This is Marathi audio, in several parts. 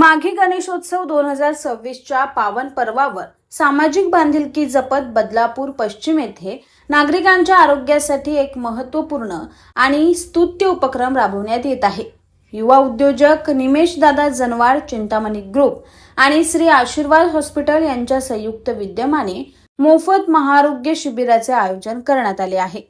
माघी गणेशोत्सव 2026च्या पावन पर्वावर सामाजिक बांधिलकी जपत बदलापूर पश्चिम येथे नागरिकांच्या आरोग्यासाठी एक महत्त्वपूर्ण आणि स्तुत्य उपक्रम राबवण्यात येत आहे। युवा उद्योजक निमेश दादा जनवाड, चिंतामणी ग्रुप आणि श्री आशीर्वाद हॉस्पिटल यांच्या संयुक्त विद्यमाने मोफत महाआरोग्य शिबिराचे आयोजन करण्यात आले आहे।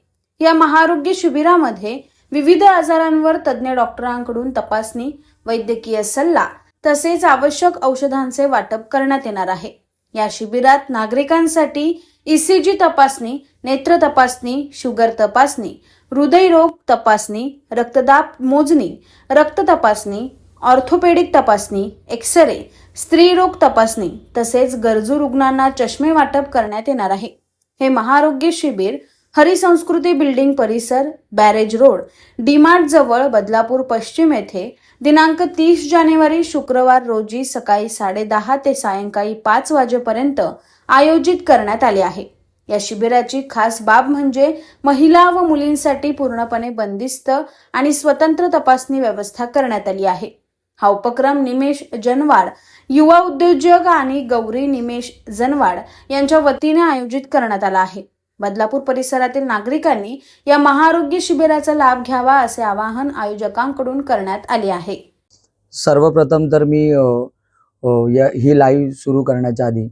या महाआरोग्य शिबिरामध्ये विविध आजारांवर तज्ञ डॉक्टरांकडून तपासणी, वैद्यकीय सल्ला तसेच आवश्यक औषधांचे वाटप करण्यात येणार आहे। या शिबिरात नागरिकांसाठी ईसीजी तपासणी, नेत्र तपासणी, शुगर तपासणी, हृदयरोग तपासणी, रक्तदाब मोजणी, रक्त तपासणी, ऑर्थोपेडिक तपासणी, एक्स-रे, स्त्रीरोग तपासणी तसेच गरजू रुग्णांना चष्मे वाटप करण्यात येणार आहे। हे महाआरोग्य शिबिर हरिसंस्कृती बिल्डिंग परिसर, बॅरेज रोड, डीमार्ट जवळ बदलापूर पश्चिम येथे दिनांक 30 जानेवारी शुक्रवार रोजी सकाळी 10:30 ते सायंकाळी 5 वाजेपर्यंत आयोजित करण्यात आले आहे। या शिबिराची खास बाब म्हणजे महिला व मुलींसाठी पूर्णपणे बंदिस्त आणि स्वतंत्र तपासणी व्यवस्था करण्यात आली आहे। हा उपक्रम निमेश जनवाड, युवा उद्योजक आणि गौरी निमेश जनवाड यांच्या वतीने आयोजित करण्यात आला आहे। बदलापूर परिसरातील नागरिकांनी या महाआरोग्य शिबिराचा लाभ घ्यावा असे आवाहन आयोजकांकडून करण्यात आले आहे। सर्वप्रथम तर मी ही लाईव्ह सुरू करण्याच्या आधी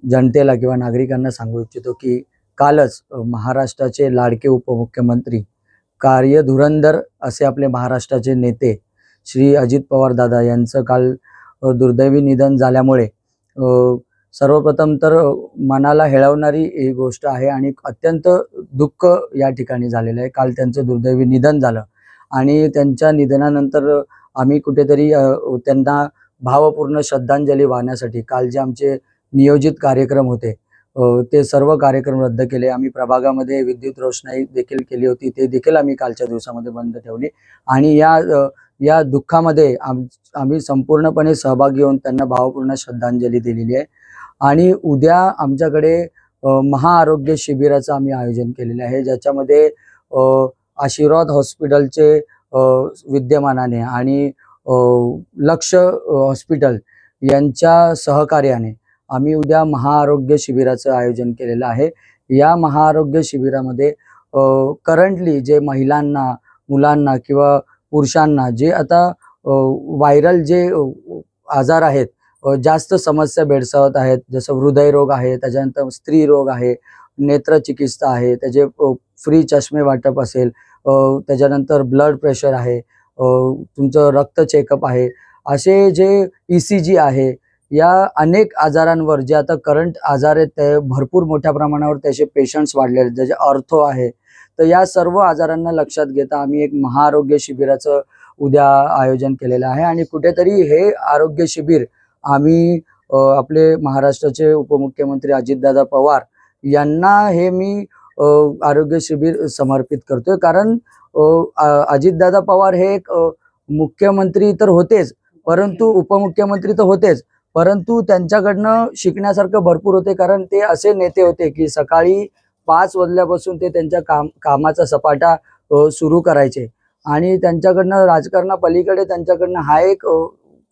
जनतेला किंवा नागरिकांना सांगू इच्छितो की कालच महाराष्ट्राचे लाडके उपमुख्यमंत्री, कार्यधुरंधर असे आपले महाराष्ट्राचे नेते श्री अजित पवार दादा यांचं काल दुर्दैवी निधन झाल्यामुळे सर्वप्रथम तर मनाला हेळवणारी ही गोष्ट आहे आणि अत्यंत दुःख या ठिकाणी झालेलं आहे। काल त्यांचं दुर्दैवी निधन झालं आणि त्यांच्या निधनानंतर आम्ही कुठेतरी त्यांना भावपूर्ण श्रद्धांजली वाहण्यासाठी काल जे आमचे नियोजित कार्यक्रम होते ते सर्व कार्यक्रम रद्द केले। आम्ही प्रभागामध्ये विद्युत रोषणाई देखील केली होती, ते देखील आम्ही कालच्या दिवसामध्ये बंद ठेवली आणि या दुःखामध्ये आम्ही संपूर्णपणे सहभागी होऊन त्यांना भावपूर्ण श्रद्धांजली दिलेली आहे। आणि उद्या आमच्याकडे महाआरोग्य शिबिराचं आम्ही आयोजन केलेलं आहे, ज्याच्यामध्ये आशीर्वाद हॉस्पिटलचे विद्यमानाने आणि लक्ष हॉस्पिटल यांच्या सहकार्याने आम्ही उद्या महाआरोग्य शिबिराचं आयोजन केलेलं आहे। या महाआरोग्य शिबिरामध्ये करंटली जे महिलांना, मुलांना किंवा पुरुषांना जे आता व्हायरल जे आजार आहेत, जास्त समस्या भेडसावत आहेत, जसं हृदयरोग आहे, त्याच्यानंतर स्त्री रोग आहे, नेत्र चिकित्सा आहे, त्याचे फ्री चष्मे वाटप असेल, त्याच्यानंतर ब्लड प्रेशर आहे, तुमचं रक्त चेकअप आहे, असे जे ईसीजी आहे, या अनेक आजारांवर जे आता करंट आजार आहेत ते भरपूर मोठ्या प्रमाणावर त्याचे पेशंट्स वाढलेले आहेत, ज्याचे ऑर्थो आहे, तर या सर्व आजारांना लक्षात घेता आम्ही एक महाआरोग्य शिबिराचं उद्या आयोजन केलेलं आहे। आणि कुठेतरी हे आरोग्य शिबिर आम्ही आपले महाराष्ट्राचे उपमुख्यमंत्री अजितदादा पवार यांना हे मी आरोग्य शिबिर समर्पित करतोय, कारण अजितदादा पवार हे एक मुख्यमंत्री तर होतेच, परंतु उपमुख्यमंत्री तर होतेच, परंतु त्यांच्याकडनं शिकण्यासारखं भरपूर होते, कारण ते असे नेते होते की सकाळी 5 वाजल्यापासून ते त्यांच्या कामाचा सपाटा सुरू करायचे आणि त्यांच्याकडनं राजकारणापलीकडे त्यांच्याकडनं हा एक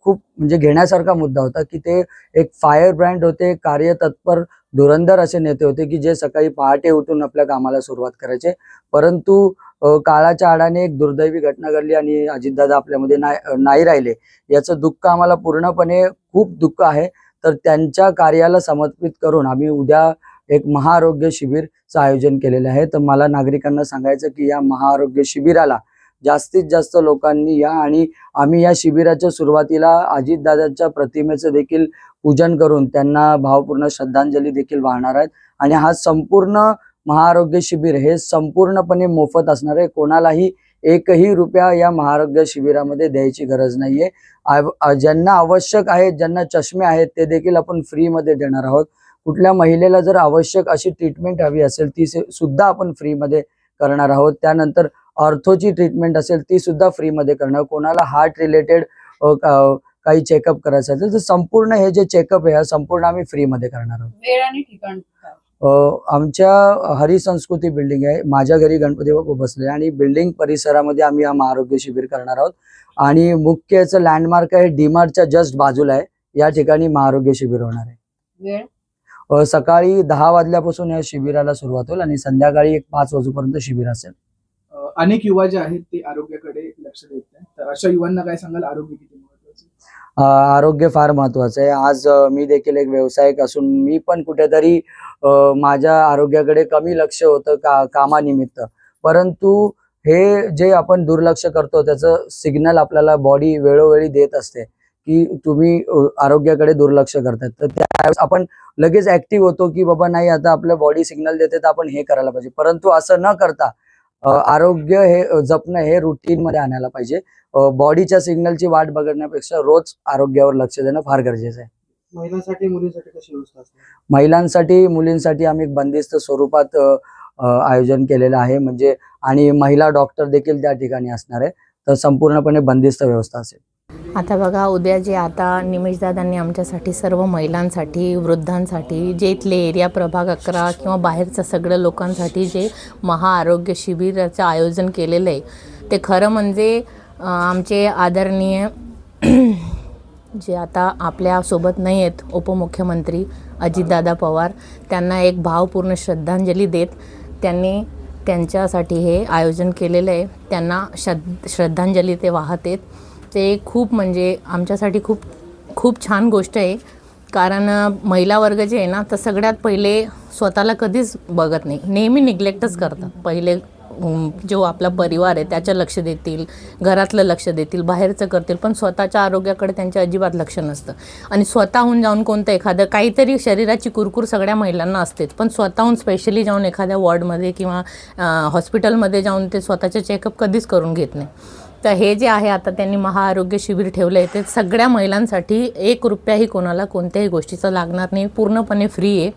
खूप म्हणजे घेण्यासारखा मुद्दा होता की ते एक फायर ब्रँड होते, कार्यतत्पर धुरंधर असे नेते होते की जे सकाळी पहाटे उठून आपल्या कामाला सुरुवात करायचे। परंतु काळाच्या आडाने एक दुर्दैवी घटना घडली आणि अजितदादा आपल्यामध्ये नाही राहिले, याचं दुःख आम्हाला पूर्णपणे खूप दुःख आहे। तर त्यांच्या कार्याला समर्पित करून आम्ही उद्या एक महाआरोग्य शिबिरचं आयोजन केलेलं आहे। तर मला नागरिकांना सांगायचं की या महाआरोग्य शिबिराला जास्तीत जास्त लोकांनी या आणि आम्ही या शिबिराच्या सुरुवातीला अजितदादांच्या प्रतिमेचं देखील पूजन करून त्यांना भावपूर्ण श्रद्धांजली देखील वाहणार आहेत। आणि हा संपूर्ण महाआरोग्य शिबिर हे संपूर्णपणे मोफत असणार आहे, कोणालाही एकही रुपया या महाआरोग्य शिबिरामध्ये द्यायची गरज नाहीये। ज्यांना आवश्यक आहे, ज्यांना चष्मे आहेत, ते देखील आपण फ्रीमध्ये देणार आहोत। कुठल्या महिलेला जर आवश्यक अशी ट्रीटमेंट हवी असेल ती सुद्धा आपण फ्रीमध्ये करणार आहोत। त्यानंतर ऑर्थोची ट्रीटमेंट असेल ती सुद्धा फ्रीमध्ये करणार। कोणाला हार्ट रिलेटेड काही चेकअप करायचं असेल तर संपूर्ण हे जे चेकअप आहे संपूर्ण आम्ही फ्रीमध्ये करणार आहोत। वेळ आणि ठिकाण आमच्या हरिसंस्कृती बिल्डिंग आहे, माझ्या घरी गणपती बाप्पा बसले आणि बिल्डिंग परिसरामध्ये आम्ही हा महाआरोग्य शिबिर करणार आहोत. आणि मुख्य याचं लँडमार्क आहे डीमार्टच्या जस्ट बाजूला आहे. या ठिकाणी महाआरोग्य शिबिर होणार आहे. वेळ सकाळी 10 वाजल्यापासून या शिबिराला सुरुवात होईल आणि संध्याकाळी 5 वाजेपर्यंत शिबिर असेल. अनेक युवा जे आहेत ते आरोग्याकडे लक्ष देत नाही, तर अशा युवांना काय सांगाल, आरोग्य किती महत्वाचं आहे? आरोग्य फार महत्वाचं आहे. आज मी देखील एक व्यावसायिक असून मी पण कुठेतरी माझ्या आरोग्याकडे कमी लक्ष होतं कामानिमित्त, परंतु हे जे आपण दुर्लक्ष करतो त्याचं सिग्नल आपल्याला बॉडी वेळोवेळी देत असते की तुम्ही आरोग्याकडे दुर्लक्ष करताय. तर त्यावेळेस आपण लगेच ऍक्टिव्ह होतो की बाबा नाही, आता आपलं बॉडी सिग्नल देते तर आपण हे करायला पाहिजे. परंतु असं न करता आरोग्य हे जपणं हे रुटीन मध्ये आणायला पाहिजे. बॉडीच्या सिग्नलची वाट बघण्यापेक्षा रोज आरोग्यावर लक्ष देणं फार गरजेचं आहे. महिलांसाठी मुलींसाठी कशी व्यवस्था असते? महिलांसाठी मुलींसाठी आम्ही एक बंदिस्त स्वरूपात आयोजन केलेलं आहे, म्हणजे आणि महिला डॉक्टर देखील त्या ठिकाणी असणार आहे. तर संपूर्णपणे बंदिस्त व्यवस्था असेल. आता बघा, उद्या जे आता निमेशदादांनी आमच्यासाठी सर्व महिलांसाठी, वृद्धांसाठी, जे इथले एरिया प्रभाग 11 किंवा बाहेरचं सगळ्या लोकांसाठी जे महाआरोग्य शिबिराचं आयोजन केलेलं आहे, ते खरं म्हणजे आमचे आदरणीय जे आता आपल्यासोबत नाही आहेत उपमुख्यमंत्री अजितदादा पवार, त्यांना एक भावपूर्ण श्रद्धांजली देत त्यांनी त्यांच्यासाठी हे आयोजन केलेलं आहे. त्यांना श्रद्धांजली ते वाहत आहेत. ते खूप म्हणजे आमच्यासाठी खूप खूप छान गोष्ट आहे. कारण महिला वर्ग जे आहे ना, तर सगळ्यात पहिले स्वतःला कधीच बघत नाही, नेहमी निग्लेक्टच करतात. पहिले जो आपला परिवार आहे त्याचं लक्ष देतील, घरातलं लक्ष देतील, बाहेरचं करतील, पण स्वतःच्या आरोग्याकडे त्यांच्या अजिबात लक्ष नसतं. आणि स्वतःहून जाऊन कोणतं एखादं काहीतरी शरीराची कुरकुर सगळ्या महिलांना असतेच, पण स्वतःहून स्पेशली जाऊन एखाद्या वॉर्डमध्ये किंवा हॉस्पिटलमध्ये जाऊन ते स्वतःचे चेकअप कधीच करून घेत नाही. तर हे जे आहे आता त्यांनी महाआरोग्य शिबिर ठेवलं आहे, ते सगळ्या महिलांसाठी 1 रुपयाही कोणाला कोणत्याही गोष्टीचा लागणार नाही, पूर्णपणे फ्री आहे.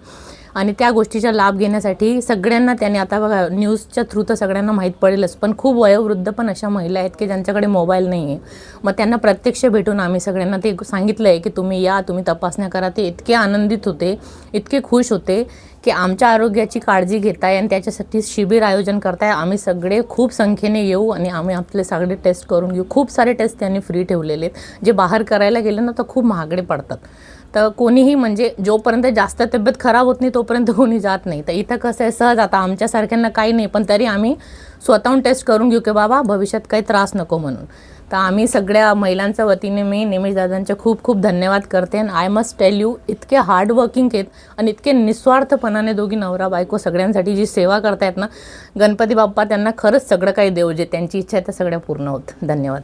आणि त्या गोष्टीचा लाभ घेण्यासाठी सगळ्यांना त्यांनी, आता बघा न्यूजच्या थ्रू तर सगळ्यांना माहीत पडेलच, पण खूप वयोवृद्ध पण अशा महिला आहेत की ज्यांच्याकडे मोबाईल नाही आहे. मग त्यांना प्रत्यक्ष भेटून आम्ही सगळ्यांना ते सांगितलं आहे की तुम्ही या, तुम्ही तपासण्या करा. ते इतके आनंदित होते, इतके खुश होते की आमच्या आरोग्याची काळजी घेताय आणि त्याच्यासाठी शिबिर आयोजन करताय. आम्ही सगळे खूप संख्येने येऊ आणि आम्ही आपले सगळे टेस्ट करून घेऊ. खूप सारे टेस्ट त्यांनी फ्री ठेवलेले आहेत, जे बाहेर करायला गेले ना तर खूप महागडे पडतात. तर कोणीही म्हणजे जोपर्यंत जास्त तब्येत खराब होत नाही तोपर्यंत कोणी जात नाही. तर इथं कसं आहे, सहज आता आमच्यासारख्यांना काही नाही, पण तरी आम्ही स्वतःहून टेस्ट करून घेऊ की बाबा भविष्यात काही त्रास नको म्हणून. तर आम्ही सगळ्या महिलांच्या वतीने मी निमेशदादांचे खूप खूप धन्यवाद करते. आणि आय मस्ट टेल यू, इतके हार्डवर्किंग आहेत आणि इतके निस्वार्थपणाने दोघी नवरा बायको सगळ्यांसाठी जी सेवा करतायत ना, गणपती बाप्पा त्यांना खरंच सगळं काही देऊ, जे त्यांची इच्छा आहे त्या सगळ्या पूर्ण होत. धन्यवाद.